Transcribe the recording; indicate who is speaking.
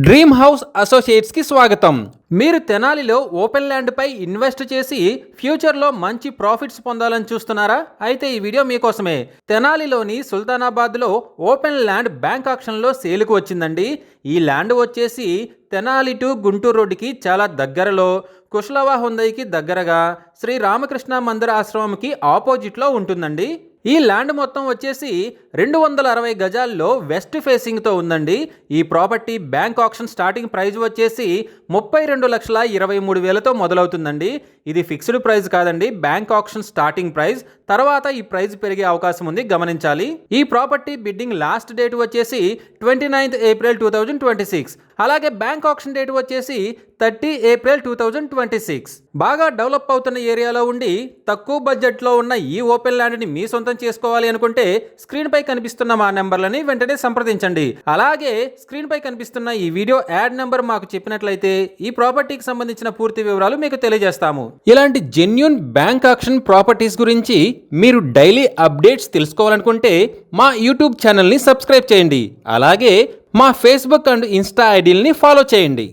Speaker 1: Dream house అసోసియేట్స్కి స్వాగతం. మీరు తెనాలిలో ఓపెన్ ల్యాండ్పై ఇన్వెస్ట్ చేసి ఫ్యూచర్లో మంచి ప్రాఫిట్స్ పొందాలని చూస్తున్నారా? అయితే ఈ వీడియో మీకోసమే. తెనాలిలోని సుల్తానాబాద్లో ఓపెన్ ల్యాండ్ బ్యాంక్ ఆక్షన్లో సేల్కు వచ్చిందండి. ఈ ల్యాండ్ వచ్చేసి తెనాలి టు గుంటూరు రోడ్డుకి చాలా దగ్గరలో, కుశలవా హుందైకి దగ్గరగా, శ్రీ రామకృష్ణ మందిర ఆశ్రమంకి ఆపోజిట్లో ఉంటుందండి. ఈ ల్యాండ్ మొత్తం వచ్చేసి 260 గజాల్లో వెస్ట్ ఫేసింగ్తో ఉందండి. ఈ property bank auction starting price వచ్చేసి 32,23,000తో మొదలవుతుందండి. ఇది ఫిక్స్డ్ ప్రైస్ కాదండి, బ్యాంక్ ఆక్షన్ స్టార్టింగ్ ప్రైస్. తర్వాత ఈ ప్రైస్ పెరిగే అవకాశం ఉంది, గమనించాలి. ఈ ప్రాపర్టీ బిడ్డింగ్ లాస్ట్ డేట్ వచ్చేసి 29th April 2026. అలాగే బ్యాంక్ ఆక్షన్ డేట్ వచ్చేసి 30 April 2026. బాగా డెవలప్ అవుతున్న ఏరియాలో ఉండి తక్కువ బడ్జెట్లో ఉన్న ఈ ఓపెన్ ల్యాండ్ని మీ సొంతం చేసుకోవాలి అనుకుంటే స్క్రీన్ పై కనిపిస్తున్న మా నెంబర్లని వెంటనే సంప్రదించండి. అలాగే స్క్రీన్ పై కనిపిస్తున్న ఈ వీడియో యాడ్ నెంబర్ మాకు చెప్పినట్లయితే ఈ ప్రాపర్టీకి సంబంధించిన పూర్తి వివరాలు మీకు తెలియజేస్తాము. ఇలాంటి జెన్యూన్ బ్యాంక్ ఆక్షన్ ప్రాపర్టీస్ గురించి మీరు డైలీ అప్డేట్స్ తెలుసుకోవాలనుకుంటే మా యూట్యూబ్ ఛానల్ని సబ్స్క్రైబ్ చేయండి. అలాగే మా ఫేస్బుక్ అండ్ ఇన్స్టా ఐడీలని ఫాలో చేయండి.